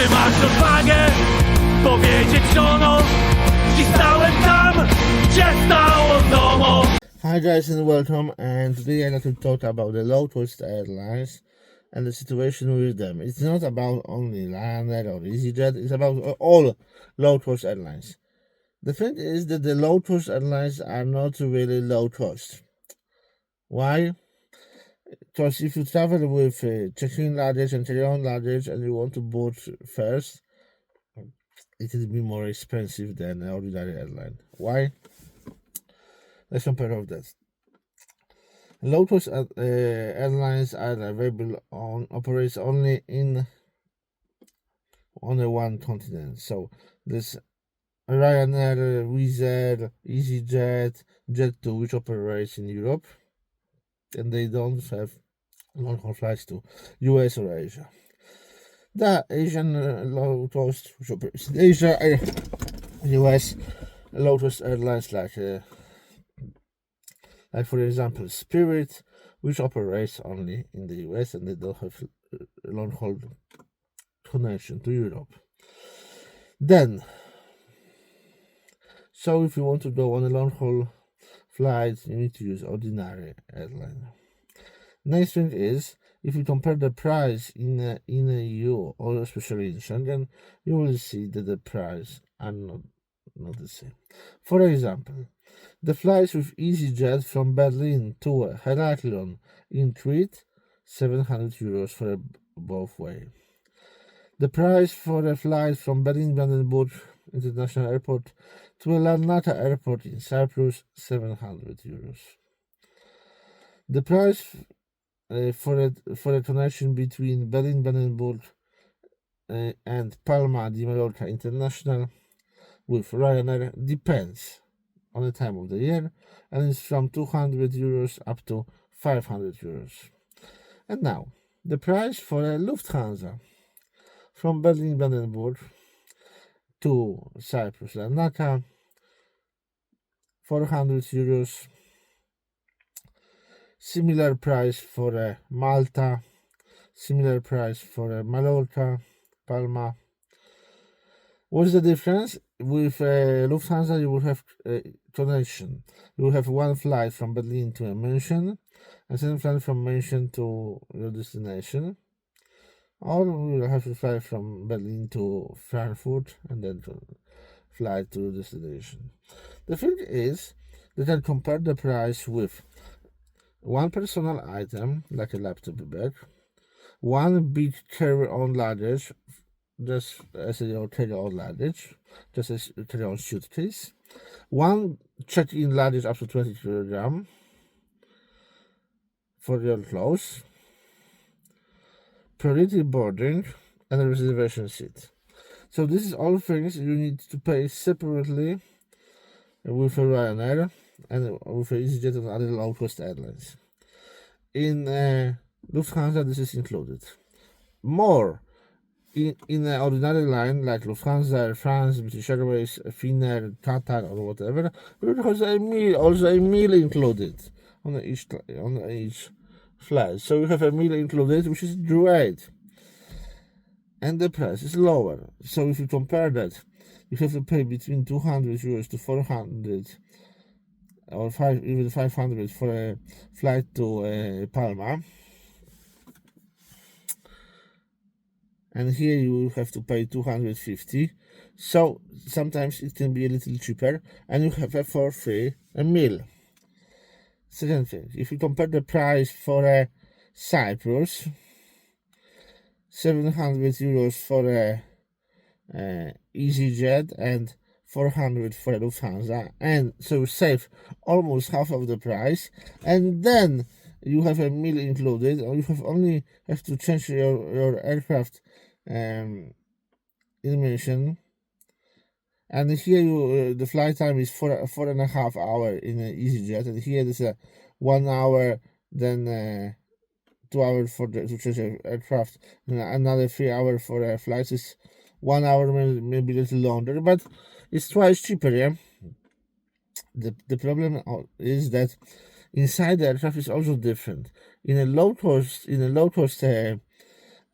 Czy masz odwagę powiedzieć żonom, dziś stałem tam, gdzie stało domo? Hi guys and welcome, and today I'd like to talk about the low-cost airlines and the situation with them. It's not about only Ryanair or EasyJet, it's about all low-cost airlines. The thing is that the low-cost airlines are not really low-cost. Why? Because if you travel with check-in luggage and carry-on luggage and you want to board first, it will be more expensive than an ordinary airline. Why? Let's compare of that. Low-cost airlines are available operates only in only one continent. So there's Ryanair, Wizz Air, EasyJet, Jet2, which operates in Europe, and they don't have long-haul flights to US or Asia. The Asian low-cost, which operates in Asia, US low-cost airlines like for example Spirit, which operates only in the US and they don't have a long-haul connection to Europe. Then, so if you want to go on a long-haul flight, you need to use ordinary airline. Next thing is, if you compare the price in the EU or especially in Schengen, you will see that the price are not the same. For example, the flights with EasyJet from Berlin to Heraklion in Crete, €700 for both way. The price for a flight from Berlin-Brandenburg International Airport to Napa Airport in Cyprus, €700. The price for a connection between Berlin-Brandenburg and Palma de Mallorca International with Ryanair depends on the time of the year, and it's from €200 up to €500. And now, the price for a Lufthansa from Berlin-Brandenburg to Cyprus and Napa, €400. Similar price for a Malta, similar price for a Mallorca, Palma. What's the difference? With Lufthansa, you will have connection. You will have one flight from Berlin to a München, and second flight from München to your destination. Or you will have a flight from Berlin to Frankfurt and then to fly to your destination. The thing is that I compare the price with one personal item, like a laptop bag, one big carry-on luggage, just as a carry-on luggage, just as a carry-on suitcase, one check-in luggage up to 20 kilograms for your clothes, priority boarding, and a reservation seat. So this is all things you need to pay separately with a Ryanair and with EasyJet and other low-cost airlines. In Lufthansa, this is included. More, in an ordinary line like Lufthansa, Air France, British Airways, Finnair, Qatar, or whatever, it has a meal included on each flight. So you have a meal included, which is great. And the price is lower. So if you compare that, you have to pay between €200 to 400 or even 500 for a flight to Palma. And here you have to pay 250. So sometimes it can be a little cheaper, and you have for free a meal. Second thing, if you compare the price for a Cyprus, €700 for a EasyJet and 400 for a Lufthansa, and so you save almost half of the price, and then you have a meal included, or you only have to change your aircraft information. And here the flight time is 4.5 hours in an EasyJet, and here there's a 1 hour, then 2 hours to change aircraft, and another 3 hours for flights. Is 1 hour, maybe a little longer, but it's twice cheaper. Yeah. The problem is that inside the aircraft is also different. In a low cost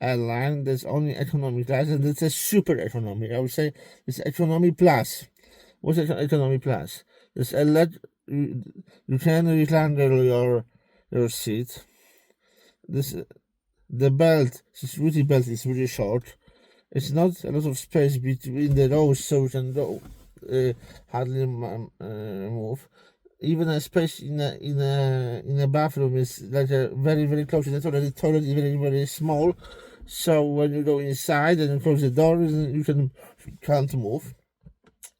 airline that's only economy class, and it's a super economy. I would say it's economy plus. What's economy plus? There's a lot. You can recline your seat. This the belt, security belt is really short. It's not a lot of space between the rows, so you can go hardly move. Even a space in a bathroom is like a very close. The toilet is very small. So when you go inside and you close the door, you can't move.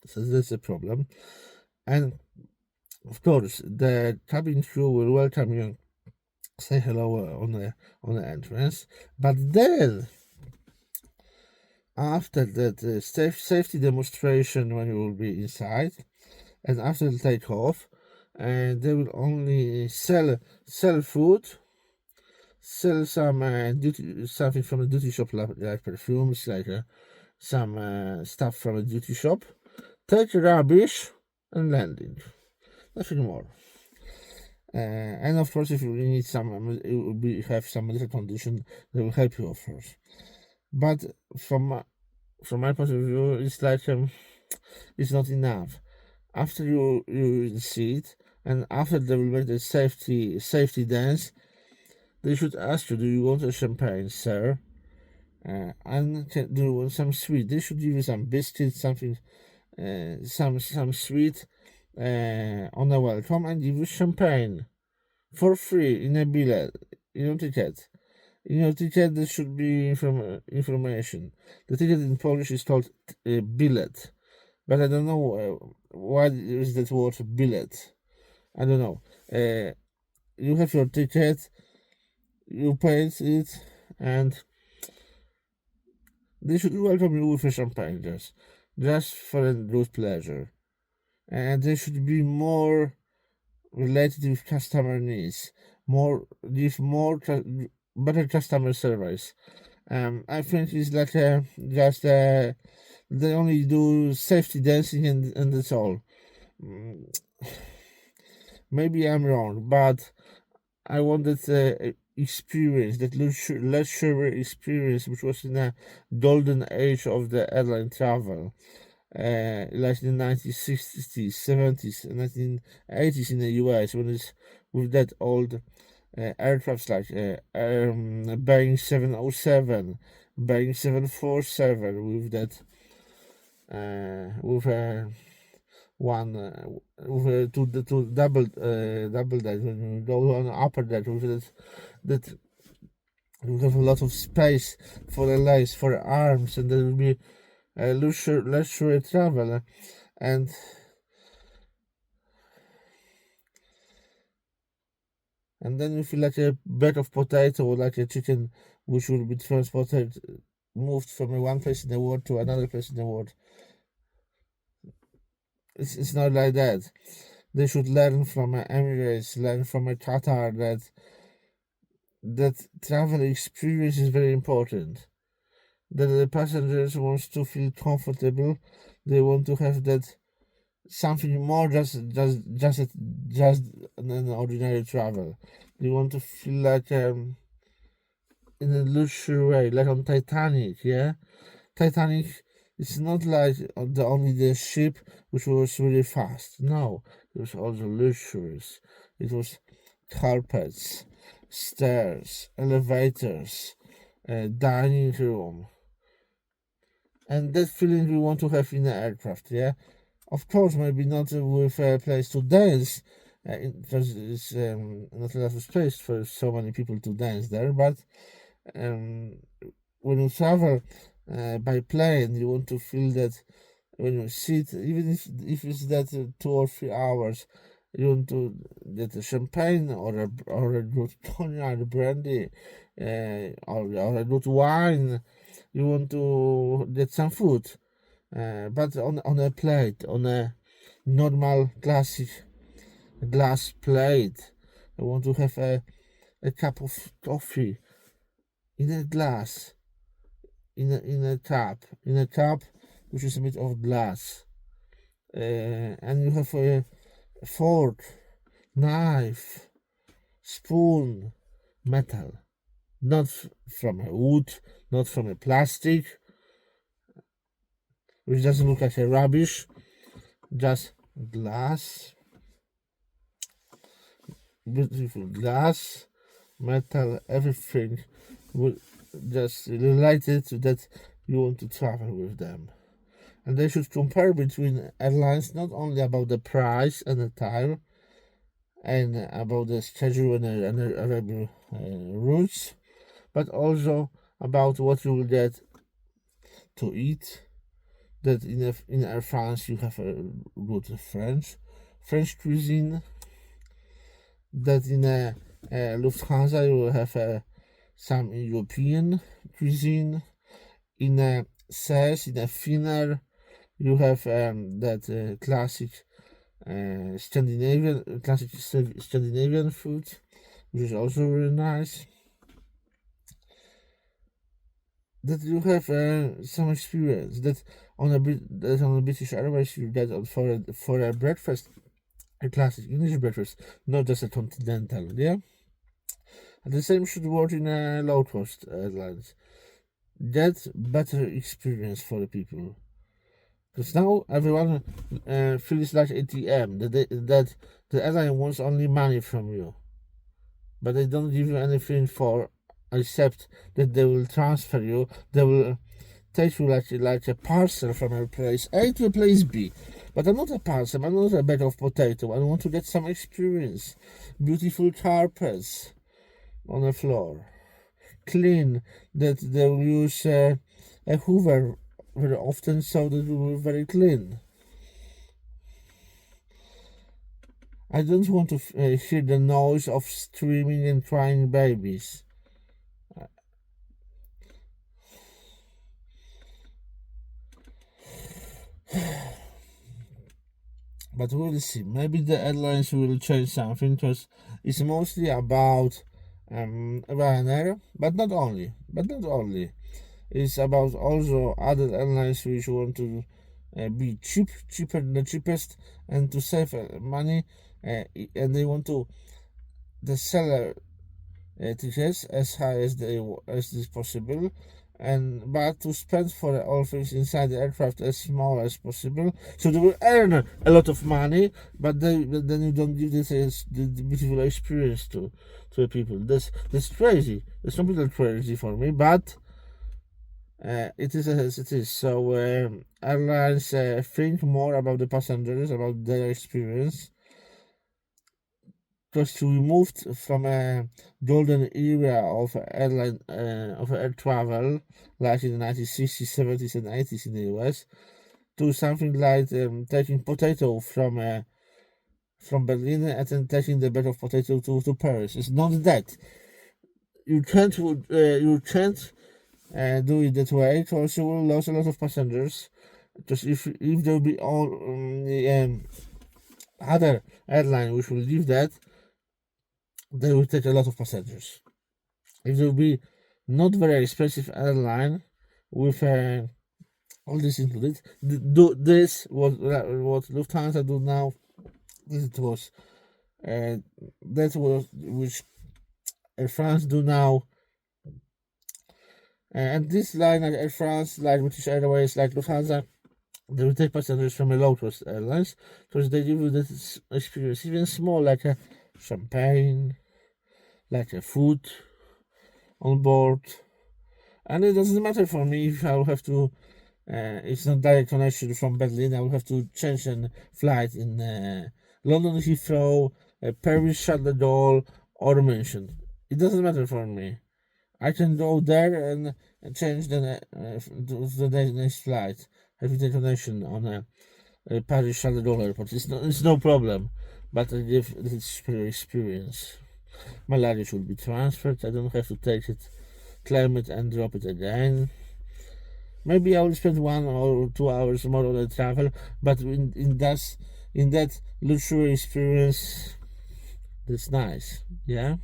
So that's a problem. And of course, the cabin crew will welcome you, say hello on the entrance. But then, after that safety demonstration, when you will be inside, and after the takeoff, they will only sell food, sell something from the duty shop, like perfumes, like some stuff from a duty shop, take rubbish, and landing. Nothing more. And of course, if you need have some medical condition, they will help you, of course. But from my point of view, it's like it's not enough. After you sit, and after they will make the safety dance, they should ask you, do you want a champagne, sir? And do you want some sweet? They should give you some biscuits, something, some sweet on the welcome, and give you champagne for free in a billet, in your ticket. In your ticket, there should be information. The ticket in Polish is called billet, but I don't know why is that word billet. I don't know. You have your ticket, you paid it, and they should welcome you with a champagne, just for a good pleasure. And they should be more related with customer needs, better customer service. I think it's like they only do safety dancing and that's all. Maybe I'm wrong, but I wanted experience, that luxury experience, which was in a golden age of the airline travel, like in the 1960s, 70s, 1980s in the US, when it's with that old aircrafts like Boeing 707, Boeing 747, with that two double deck. When you go on the upper deck, with that you have a lot of space for the legs, for the arms, and there will be a luxury travel, and then you feel like a bag of potato or like a chicken, which will be moved from one place in the world to another place in the world. It's not like that. They should learn from Emirates, learn from Qatar, that travel experience is very important. That the passengers want to feel comfortable. They want to have that something more just an ordinary travel. They want to feel like in a luxury way, like on Titanic. Yeah, Titanic. It's not like only the ship which was really fast. No, it was also luxurious. It was carpets, stairs, elevators, dining room, and that feeling we want to have in the aircraft. Yeah, of course, maybe not with a place to dance, because it's not a lot of space for so many people to dance there. But when you travel by plane, you want to feel that when you sit, even if it's that 2 or 3 hours, you want to get a champagne or a good cognac, brandy, or a good wine. You want to get some food, but on a plate, on a normal classic glass plate. I want to have a cup of coffee in a glass, in a cup which is made of glass, and you have a fork, knife, spoon, metal, not from a wood, not from a plastic, which doesn't look like a rubbish, just glass, beautiful glass, metal, everything will just related to that you want to travel with them. And they should compare between airlines not only about the price and the time and about the schedule and the available routes, but also about what you will get to eat. That in Air France you have a good French cuisine. That in a Lufthansa you will have some European cuisine. In a SAS, in a Finnair, you have that classic Scandinavian food, which is also very nice. That you have some experience. That on a British Airways you get for a breakfast, a classic English breakfast, not just a continental. Yeah, and the same should work in a low cost airlines. Get better experience for the people. Because now everyone feels like ATM, that the airline wants only money from you, but they don't give you anything for except that they will transfer you. They will take you like a parcel from a place A to a place B. But I'm not a parcel. I'm not a bag of potato. I want to get some experience. Beautiful carpets on the floor, clean. That they will use a Hoover very often, so that it will be very clean. I don't want to hear the noise of screaming and crying babies. But we'll see. Maybe the airlines will change something, because it's mostly about Ryanair, but not only. It's about also other airlines which want to be cheaper than the cheapest, and to save money, and they want to the seller tickets as high as is possible, but to spend for all things inside the aircraft as small as possible, so they will earn a lot of money, but then you don't give this as the beautiful experience to the people. That's crazy. That's completely crazy for me, but it is as it is. So airlines think more about the passengers, about their experience. Because we moved from a golden era of air travel, like in the 1960s, 70s, and 80s in the US, to something like taking potato from Berlin and then taking the bag of potato to Paris. It's not that. You can't do it that way, because you will lose a lot of passengers. Because if there will be all other airline which will leave that, they will take a lot of passengers. If there will be not very expensive airline with all this included, this what Lufthansa do now. This was that was which Air France do now. And this line like Air France, like British Airways, like Lufthansa, they will take passengers from a low-cost airlines, because they give you this experience, even small, like a champagne, like a food on board. And it doesn't matter for me if I will have to, it's not direct connection from Berlin, I will have to change a flight in London Heathrow, Paris Charles de Gaulle, or München. It doesn't matter for me. I can go there and change the next flight. Have a connection on Paris Charles de Gaulle airport. It's no problem. But I give this experience. My luggage will be transferred. I don't have to take it, claim it, and drop it again. Maybe I will spend 1 or 2 hours more on the travel, but in that luxury experience, that's nice. Yeah.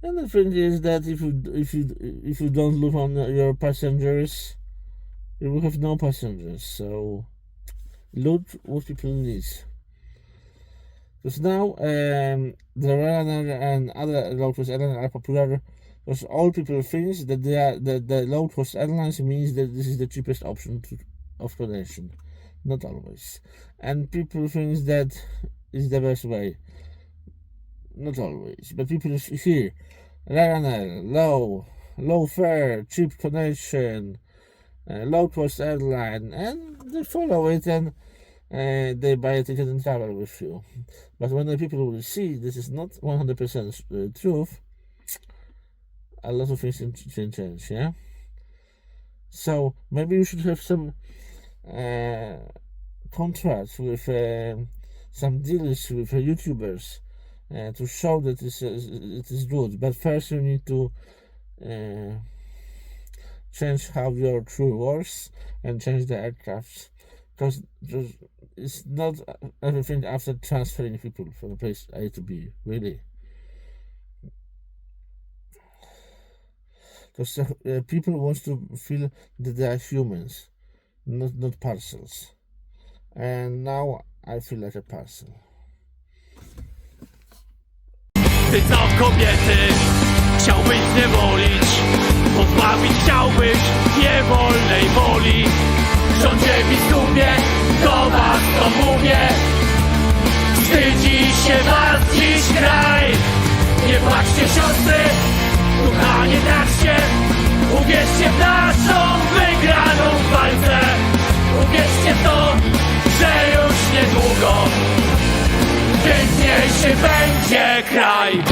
And the thing is that if you don't look on your passengers, you will have no passengers. So look what people need. Because now the Ryanair and other low-cost airlines are popular because all people think that they are the low-cost airlines means that this is the cheapest option of connection. Not always. And people think that is the best way. Not always. But people hear Ryanair, low fare, cheap connection, low-cost airline, and they follow it and they buy a ticket and travel with you. But when the people will see this is not 100% truth, a lot of things can change, yeah? So maybe you should have some contracts with some deals with YouTubers to show that it is good. But first you need to change how your crew works and change the aircraft, because it's not everything after transferring people from place A to B, really. Because people want to feel that they are humans, not parcels. And now I feel like a parcel. Ty co kobiety chciałbyś zniewolić, pozbawić chciałbyś niewolnej woli. Rządzie biskupie, do was to mówię, wstydzi się was dziś kraj. Nie płaczcie siostry, ducha nie traćcie, uwierzcie w naszą wygraną w walce. Uwierzcie w to, że już niedługo piękniejszy będzie kraj.